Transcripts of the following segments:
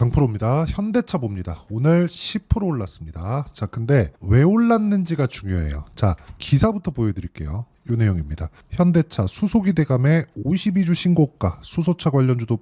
강프로입니다. 현대차 봅니다. 오늘 10% 올랐습니다. 자, 근데 왜 올랐는지가 중요해요. 자, 기사부터 보여드릴게요. 이 내용입니다. 현대차 수소기대감의 52주 신고가, 수소차 관련주도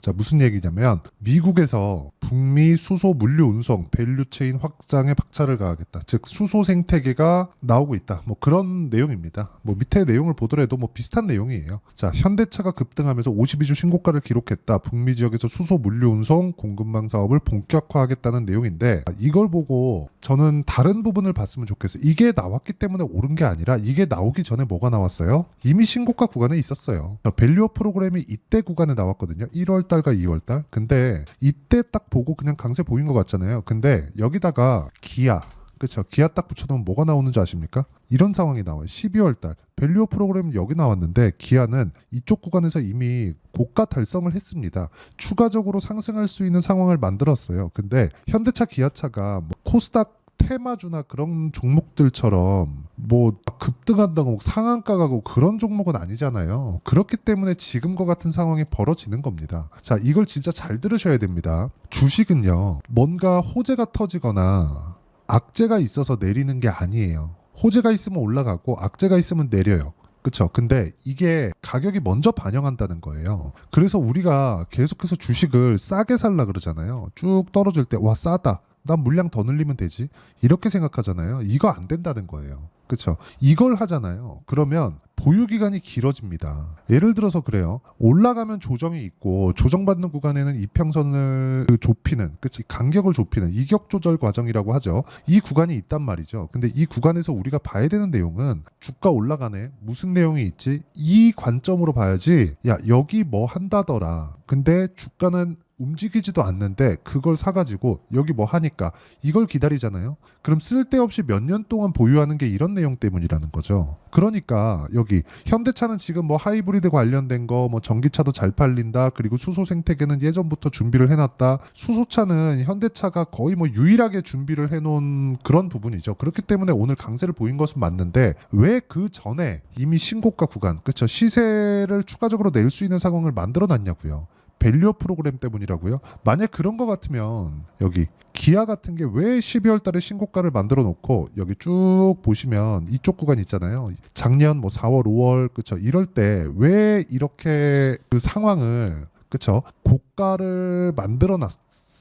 자, 무슨 얘기냐면 미국에서 북미 수소 물류 운송 밸류체인 확장에 박차를 가하겠다. 즉 수소 생태계가 나오고 있다. 뭐 그런 내용입니다. 뭐 밑에 내용을 보더라도 뭐 비슷한 내용이에요. 자, 현대차가 급등하면서 52주 신고가를 기록했다. 북미 지역에서 수소 물류 운송 공급망 사업을 본격화하겠다는 내용인데, 이걸 보고 저는 다른 부분을 봤으면 좋겠어요. 이게 나왔기 때문에 오른 게 아니라 이게 나오기 전에 뭐가 나왔어요? 이미 신고가 구간에 있었어요. 밸류업 프로그램이 이때 구간에 나왔거든요. 1월달과 2월달. 근데 이때 딱 보고 그냥 강세 보인 것 같잖아요. 근데 여기다가 기아, 그렇죠? 기아 딱 붙여놓으면 뭐가 나오는지 아십니까? 이런 상황이 나와요. 12월달 밸류업 프로그램 여기 나왔는데 기아는 이쪽 구간에서 이미 고가 달성을 했습니다. 추가적으로 상승할 수 있는 상황을 만들었어요. 근데 현대차, 기아차가 뭐 코스닥 테마주나 그런 종목들처럼 뭐 급등한다고 상한가 가고 그런 종목은 아니잖아요. 그렇기 때문에 지금과 같은 상황이 벌어지는 겁니다. 자, 이걸 진짜 잘 들으셔야 됩니다. 주식은요, 뭔가 호재가 터지거나 악재가 있어서 내리는 게 아니에요. 호재가 있으면 올라가고 악재가 있으면 내려요. 그쵸? 근데 이게 가격이 먼저 반영한다는 거예요. 그래서 우리가 계속해서 주식을 싸게 살라 그러잖아요. 쭉 떨어질 때 와 싸다, 난 물량 더 늘리면 되지, 이렇게 생각하잖아요. 이거 안 된다는 거예요. 그쵸? 이걸 하잖아요. 그러면 보유기간이 길어집니다. 예를 들어서 그래요. 올라가면 조정이 있고 조정받는 구간에는 이평선을 좁히는, 그치? 간격을 좁히는 이격 조절 과정이라고 하죠. 이 구간이 있단 말이죠. 근데 이 구간에서 우리가 봐야 되는 내용은 주가 올라가네, 무슨 내용이 있지? 이 관점으로 봐야지. 야, 여기 뭐 한다더라. 근데 주가는 움직이지도 않는데 그걸 사가지고 여기 뭐 하니까 이걸 기다리잖아요. 그럼 쓸데없이 몇 년 동안 보유하는 게 이런 내용 때문이라는 거죠. 그러니까 여기 현대차는 지금 뭐 하이브리드 관련된 거, 뭐 전기차도 잘 팔린다, 그리고 수소 생태계는 예전부터 준비를 해놨다. 수소차는 현대차가 거의 뭐 유일하게 준비를 해놓은 그런 부분이죠. 그렇기 때문에 오늘 강세를 보인 것은 맞는데 왜 그 전에 이미 신고가 구간, 그쵸? 시세를 추가적으로 낼 수 있는 상황을 만들어 놨냐고요. 밸류업 프로그램 때문이라고요? 만약 그런 거 같으면 여기 기아 같은 게 왜 12월 달에 신고가를 만들어 놓고 여기 쭉 보시면 이쪽 구간 있잖아요. 작년 뭐 4월, 5월, 그쵸? 이럴 때 왜 이렇게 그 상황을, 그쵸? 고가를 만들어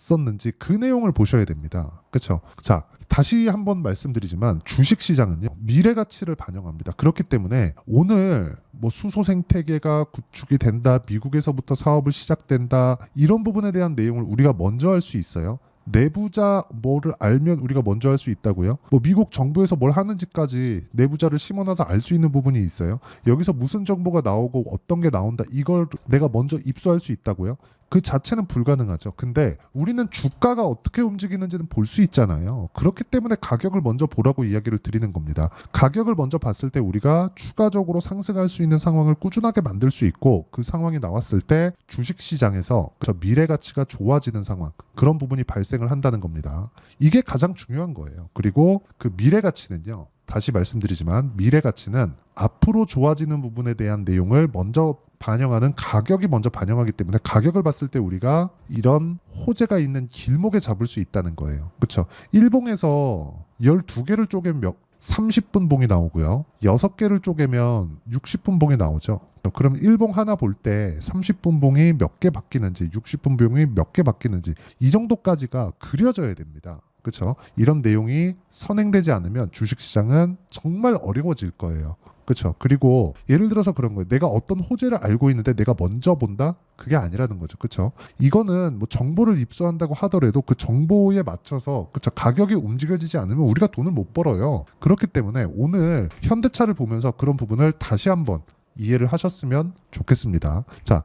놨었는지 그 내용을 보셔야 됩니다. 그쵸? 자, 다시 한번 말씀드리지만 주식시장은요, 미래 가치를 반영합니다. 그렇기 때문에 오늘 뭐 수소 생태계가 구축이 된다, 미국에서부터 사업을 시작된다, 이런 부분에 대한 내용을 우리가 먼저 알 수 있어요. 내부자 뭐를 알면 우리가 먼저 할 수 있다고요? 뭐 미국 정부에서 뭘 하는지까지 내부자를 심어놔서 알 수 있는 부분이 있어요. 여기서 무슨 정보가 나오고 어떤 게 나온다, 이걸 내가 먼저 입수할 수 있다고요? 그 자체는 불가능하죠. 근데 우리는 주가가 어떻게 움직이는지는 볼 수 있잖아요. 그렇기 때문에 가격을 먼저 보라고 이야기를 드리는 겁니다. 가격을 먼저 봤을 때 우리가 추가적으로 상승할 수 있는 상황을 꾸준하게 만들 수 있고, 그 상황이 나왔을 때 주식시장에서 저 미래 가치가 좋아지는 상황, 그런 부분이 발생을 한다는 겁니다. 이게 가장 중요한 거예요. 그리고 그 미래 가치는요, 다시 말씀드리지만 미래 가치는 앞으로 좋아지는 부분에 대한 내용을 먼저 반영하는, 가격이 먼저 반영하기 때문에 가격을 봤을 때 우리가 이런 호재가 있는 길목에 잡을 수 있다는 거예요. 그렇죠? 일봉에서 12개를 쪼개면 30분 봉이 나오고요. 6개를 쪼개면 60분 봉이 나오죠. 그럼 일봉 하나 볼 때 30분 봉이 몇 개 바뀌는지, 60분 봉이 몇 개 바뀌는지, 이 정도까지가 그려져야 됩니다. 그렇죠? 이런 내용이 선행되지 않으면 주식시장은 정말 어려워질 거예요. 그렇죠? 그리고 예를 들어서 그런 거예요. 내가 어떤 호재를 알고 있는데 내가 먼저 본다? 그게 아니라는 거죠. 그렇죠? 이거는 뭐 정보를 입수한다고 하더라도 그 정보에 맞춰서, 그렇죠? 가격이 움직여지지 않으면 우리가 돈을 못 벌어요. 그렇기 때문에 오늘 현대차를 보면서 그런 부분을 다시 한번 이해를 하셨으면 좋겠습니다. 자,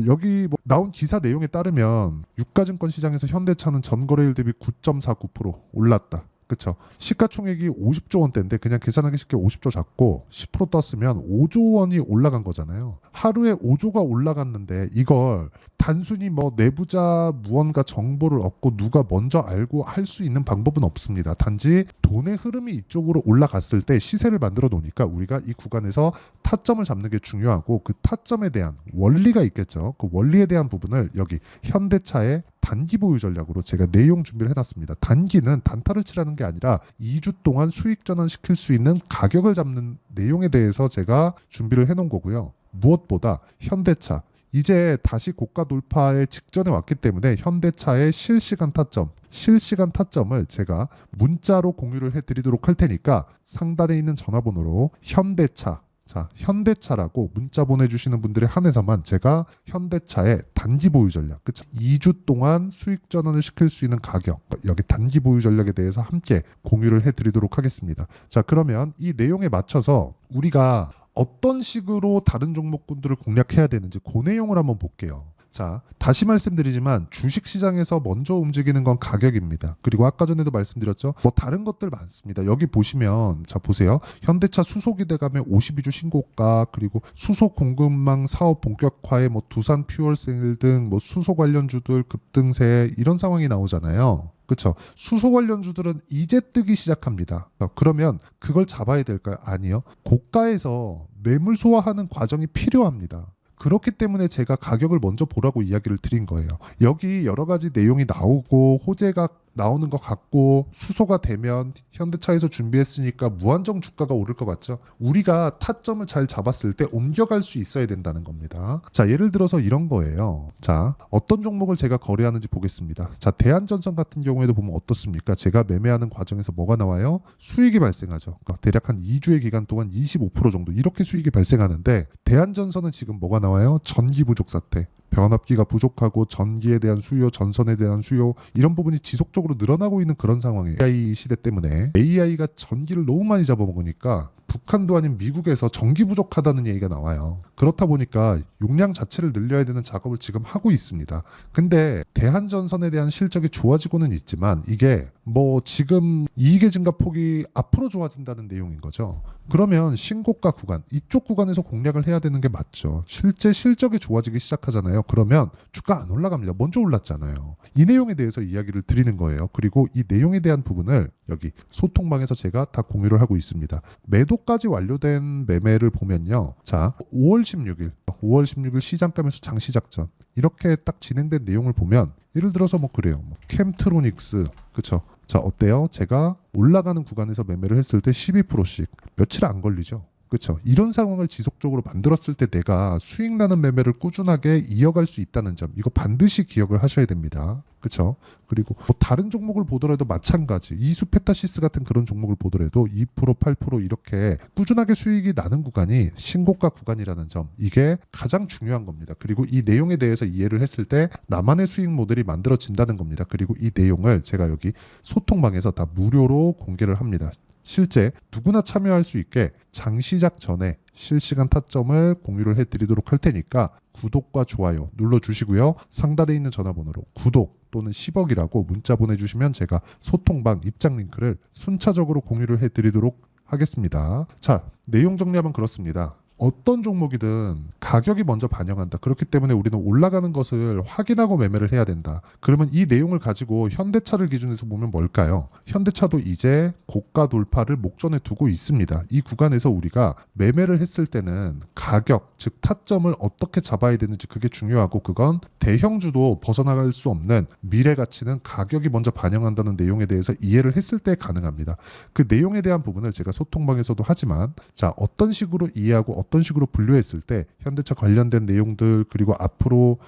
여기 뭐 나온 기사 내용에 따르면 유가증권 시장에서 현대차는 전거래일 대비 9.49% 올랐다. 그쵸? 시가총액이 50조 원대인데 그냥 계산하기 쉽게 50조 잡고 10% 떴으면 5조 원이 올라간 거잖아요. 하루에 5조가 올라갔는데 이걸 단순히 뭐 내부자 무언가 정보를 얻고 누가 먼저 알고 할 수 있는 방법은 없습니다. 단지 돈의 흐름이 이쪽으로 올라갔을 때 시세를 만들어 놓으니까 우리가 이 구간에서 타점을 잡는 게 중요하고, 그 타점에 대한 원리가 있겠죠. 그 원리에 대한 부분을 여기 현대차의 단기 보유 전략으로 제가 내용 준비를 해놨습니다. 단기는 단타를 치라는 게 아니라 2주 동안 수익 전환시킬 수 있는 가격을 잡는 내용에 대해서 제가 준비를 해놓은 거고요. 무엇보다 현대차 이제 다시 고가 돌파의 직전에 왔기 때문에 현대차의 실시간 타점을 제가 문자로 공유를 해드리도록 할 테니까 상단에 있는 전화번호로 현대차라고 문자 보내주시는 분들에 한해서만 제가 현대차의 단기 보유 전략, 그쵸? 2주 동안 수익 전환을 시킬 수 있는 가격, 여기 단기 보유 전략에 대해서 함께 공유를 해드리도록 하겠습니다. 자, 그러면 이 내용에 맞춰서 우리가 어떤 식으로 다른 종목군들을 공략해야 되는지 그 내용을 한번 볼게요. 자, 다시 말씀드리지만 주식시장에서 먼저 움직이는 건 가격입니다. 그리고 아까 전에도 말씀드렸죠. 뭐 다른 것들 많습니다. 여기 보시면 자 보세요. 현대차 수소기 대감의 52주 신고가, 그리고 수소 공급망 사업 본격화에 뭐 두산 퓨얼셀 등 뭐 수소 관련주들 급등세 이런 상황이 나오잖아요. 그렇죠. 수소 관련주들은 이제 뜨기 시작합니다. 그러면 그걸 잡아야 될까요? 아니요. 고가에서 매물 소화하는 과정이 필요합니다. 그렇기 때문에 제가 가격을 먼저 보라고 이야기를 드린 거예요. 여기 여러 가지 내용이 나오고 호재가 나오는 것 같고 수소가 되면 현대차에서 준비했으니까 무한정 주가가 오를 것 같죠. 우리가 타점을 잘 잡았을 때 옮겨갈 수 있어야 된다는 겁니다. 자, 예를 들어서 이런 거예요. 자, 어떤 종목을 제가 거래하는지 보겠습니다. 자, 대한전선 같은 경우에도 보면 어떻습니까? 제가 매매하는 과정에서 뭐가 나와요? 수익이 발생하죠. 그러니까 대략 한 2주의 기간 동안 25% 정도 이렇게 수익이 발생하는데 대한전선은 지금 뭐가 나와요? 전기 부족 사태. 변압기가 부족하고 전기에 대한 수요, 전선에 대한 수요 이런 부분이 지속적으로 늘어나고 있는 그런 상황이에요. AI 시대 때문에 AI가 전기를 너무 많이 잡아먹으니까 북한도 아닌 미국에서 전기 부족하다는 얘기가 나와요. 그렇다 보니까 용량 자체를 늘려야 되는 작업을 지금 하고 있습니다. 근데 대한전선에 대한 실적이 좋아지고는 있지만 이게 뭐 지금 이익의 증가 폭이 앞으로 좋아진다는 내용인 거죠. 그러면 신고가 구간, 이쪽 구간에서 공략을 해야 되는 게 맞죠. 실제 실적이 좋아지기 시작하잖아요. 그러면 주가 안 올라갑니다. 먼저 올랐잖아요. 이 내용에 대해서 이야기를 드리는 거예요. 그리고 이 내용에 대한 부분을 여기 소통방에서 제가 다 공유를 하고 있습니다. 매도까지 완료된 매매를 보면요. 자, 5월 16일 시장가 매수 장시 작전 이렇게 딱 진행된 내용을 보면 예를 들어서 뭐 그래요. 뭐 캠트로닉스, 그쵸? 자, 어때요? 제가 올라가는 구간에서 매매를 했을 때 12%씩 며칠 안 걸리죠. 그렇죠. 이런 상황을 지속적으로 만들었을 때 내가 수익 나는 매매를 꾸준하게 이어갈 수 있다는 점, 이거 반드시 기억을 하셔야 됩니다. 그렇죠. 그리고 뭐 다른 종목을 보더라도 마찬가지. 이수페타시스 같은 그런 종목을 보더라도 2%, 8% 이렇게 꾸준하게 수익이 나는 구간이 신고가 구간이라는 점, 이게 가장 중요한 겁니다. 그리고 이 내용에 대해서 이해를 했을 때 나만의 수익 모델이 만들어진다는 겁니다. 그리고 이 내용을 제가 여기 소통방에서 다 무료로 공개를 합니다. 실제 누구나 참여할 수 있게 장시작 전에 실시간 타점을 공유를 해드리도록 할 테니까 구독과 좋아요 눌러주시고요. 상단에 있는 전화번호로 구독 또는 10억이라고 문자 보내주시면 제가 소통방 입장 링크를 순차적으로 공유를 해드리도록 하겠습니다. 자, 내용 정리하면 그렇습니다. 어떤 종목이든 가격이 먼저 반영한다. 그렇기 때문에 우리는 올라가는 것을 확인하고 매매를 해야 된다. 그러면 이 내용을 가지고 현대차를 기준에서 보면 뭘까요? 현대차도 이제 고가 돌파를 목전에 두고 있습니다. 이 구간에서 우리가 매매를 했을 때는 가격, 즉 타점을 어떻게 잡아야 되는지 그게 중요하고, 그건 대형주도 벗어나갈 수 없는 미래 가치는 가격이 먼저 반영한다는 내용에 대해서 이해를 했을 때 가능합니다. 그 내용에 대한 부분을 제가 소통방에서도 하지만, 자, 어떤 식으로 이해하고 어떤 식으로 분류했을 때 현대차 관련된 내용들, 그리고 앞으로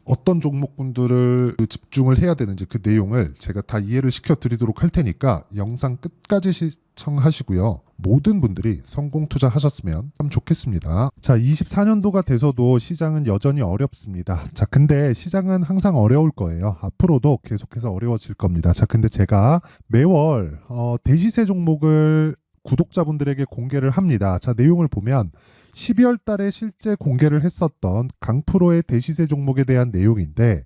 어떤 종목군들을 집중을 해야 되는지 그 내용을 제가 다 이해를 시켜드리도록 할 테니까 영상 끝까지 시청하시고요. 모든 분들이 성공 투자하셨으면 참 좋겠습니다. 자, 24년도가 돼서도 시장은 여전히 어렵습니다. 자, 근데 시장은 항상 어려울 거예요. 앞으로도 계속해서 어려워질 겁니다. 자, 근데 제가 매월 대시세 종목을 구독자분들에게 공개를 합니다. 자, 내용을 보면 12월 달에 실제 공개를 했었던 강프로의 대시세 종목에 대한 내용인데,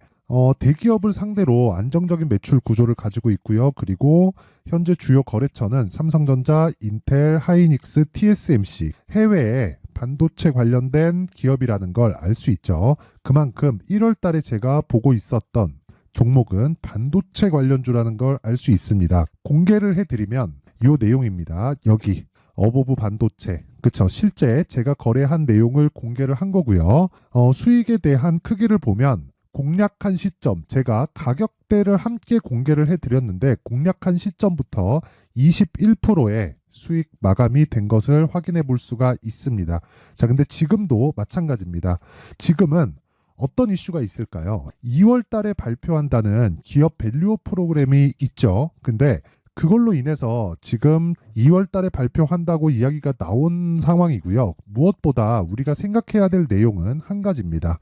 대기업을 상대로 안정적인 매출 구조를 가지고 있고요. 그리고 현재 주요 거래처는 삼성전자, 인텔, 하이닉스, TSMC, 해외에 반도체 관련된 기업이라는 걸 알 수 있죠. 그만큼 1월 달에 제가 보고 있었던 종목은 반도체 관련주라는 걸 알 수 있습니다. 공개를 해드리면 이 내용입니다. 여기 어보브 반도체, 그쵸? 실제 제가 거래한 내용을 공개를 한 거고요. 수익에 대한 크기를 보면 공략한 시점, 제가 가격대를 함께 공개를 해드렸는데 공략한 시점부터 21%의 수익 마감이 된 것을 확인해 볼 수가 있습니다. 자, 근데 지금도 마찬가지입니다. 지금은 어떤 이슈가 있을까요? 2월 달에 발표한다는 기업 밸류업 프로그램이 있죠. 근데 그걸로 인해서 지금 2월 달에 발표한다고 이야기가 나온 상황이고요. 무엇보다 우리가 생각해야 될 내용은 한 가지입니다.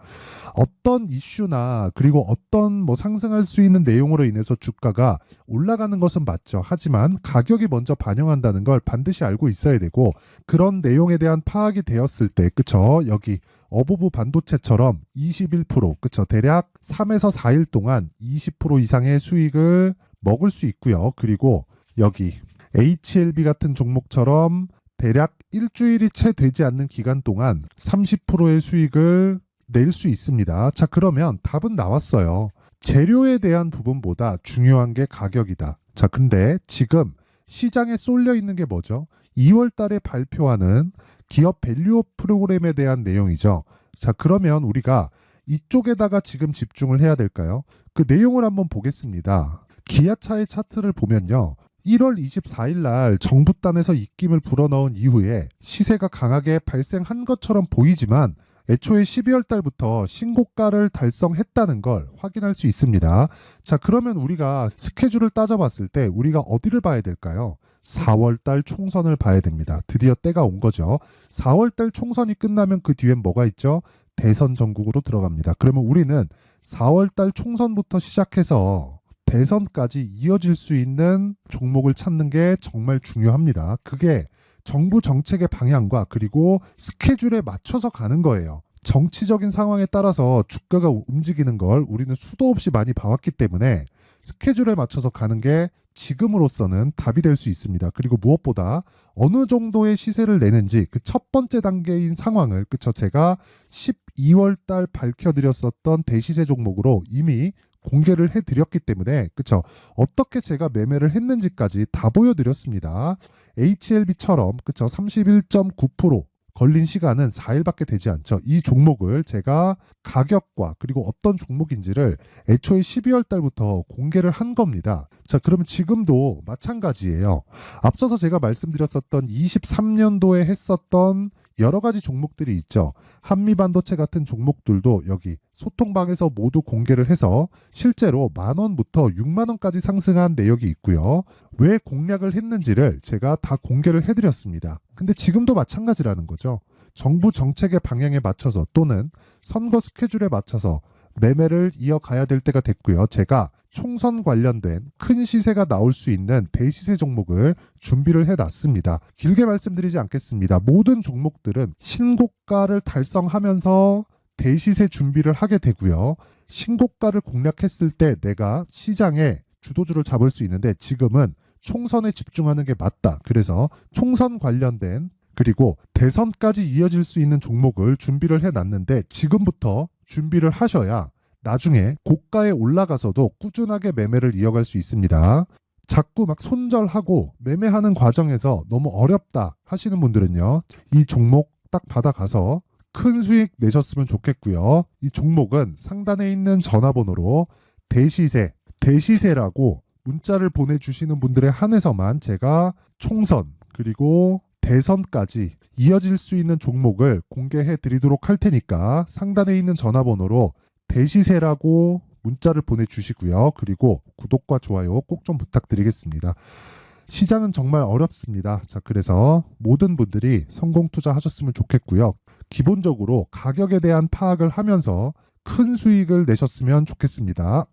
어떤 이슈나 그리고 어떤 상승할 수 있는 내용으로 인해서 주가가 올라가는 것은 맞죠. 하지만 가격이 먼저 반영한다는 걸 반드시 알고 있어야 되고, 그런 내용에 대한 파악이 되었을 때, 그쵸? 여기 어부부 반도체처럼 21%, 그쵸? 대략 3에서 4일 동안 20% 이상의 수익을 먹을 수 있고요. 그리고 여기 HLB 같은 종목처럼 대략 일주일이 채 되지 않는 기간 동안 30%의 수익을 낼 수 있습니다. 자, 그러면 답은 나왔어요. 재료에 대한 부분보다 중요한 게 가격이다. 자, 근데 지금 시장에 쏠려 있는 게 뭐죠? 2월 달에 발표하는 기업 밸류업 프로그램에 대한 내용이죠. 자, 그러면 우리가 이쪽에다가 지금 집중을 해야 될까요? 그 내용을 한번 보겠습니다. 기아차의 차트를 보면요. 1월 24일 날 정부단에서 입김을 불어넣은 이후에 시세가 강하게 발생한 것처럼 보이지만 애초에 12월 달부터 신고가를 달성했다는 걸 확인할 수 있습니다. 자, 그러면 우리가 스케줄을 따져봤을 때 우리가 어디를 봐야 될까요? 4월 달 총선을 봐야 됩니다. 드디어 때가 온 거죠. 4월 달 총선이 끝나면 그 뒤엔 뭐가 있죠? 대선 전국으로 들어갑니다. 그러면 우리는 4월 달 총선부터 시작해서 대선까지 이어질 수 있는 종목을 찾는 게 정말 중요합니다. 그게 정부 정책의 방향과 그리고 스케줄에 맞춰서 가는 거예요. 정치적인 상황에 따라서 주가가 움직이는 걸 우리는 수도 없이 많이 봐왔기 때문에 스케줄에 맞춰서 가는 게 지금으로서는 답이 될 수 있습니다. 그리고 무엇보다 어느 정도의 시세를 내는지 그 첫 번째 단계인 상황을, 그쵸, 제가 12월 달 밝혀드렸었던 대시세 종목으로 이미 공개를 해드렸기 때문에, 그쵸, 어떻게 제가 매매를 했는지까지 다 보여드렸습니다. HLB처럼, 그쵸, 31.9% 걸린 시간은 4일밖에 되지 않죠. 이 종목을 제가 가격과 그리고 어떤 종목인지를 애초에 12월 달부터 공개를 한 겁니다. 자, 그러면 지금도 마찬가지예요. 앞서서 제가 말씀드렸었던 23년도에 했었던 여러 가지 종목들이 있죠. 한미반도체 같은 종목들도 여기 소통방에서 모두 공개를 해서 실제로 10,000원부터 60,000원까지 상승한 내역이 있고요. 왜 공략을 했는지를 제가 다 공개를 해드렸습니다. 근데 지금도 마찬가지라는 거죠. 정부 정책의 방향에 맞춰서 또는 선거 스케줄에 맞춰서 매매를 이어가야 될 때가 됐고요. 제가 총선 관련된 큰 시세가 나올 수 있는 대시세 종목을 준비를 해놨습니다. 길게 말씀드리지 않겠습니다. 모든 종목들은 신고가를 달성하면서 대시세 준비를 하게 되고요. 신고가를 공략했을 때 내가 시장에 주도주를 잡을 수 있는데 지금은 총선에 집중하는 게 맞다. 그래서 총선 관련된 그리고 대선까지 이어질 수 있는 종목을 준비를 해놨는데 지금부터 준비를 하셔야 나중에 고가에 올라가서도 꾸준하게 매매를 이어갈 수 있습니다. 자꾸 막 손절하고 매매하는 과정에서 너무 어렵다 하시는 분들은요, 이 종목 딱 받아가서 큰 수익 내셨으면 좋겠고요. 이 종목은 상단에 있는 전화번호로 대시세라고 문자를 보내주시는 분들에 한해서만 제가 총선 그리고 대선까지 이어질 수 있는 종목을 공개해 드리도록 할 테니까 상단에 있는 전화번호로 대시세라고 문자를 보내주시고요. 그리고 구독과 좋아요 꼭 좀 부탁드리겠습니다. 시장은 정말 어렵습니다. 자, 그래서 모든 분들이 성공 투자하셨으면 좋겠고요. 기본적으로 가격에 대한 파악을 하면서 큰 수익을 내셨으면 좋겠습니다.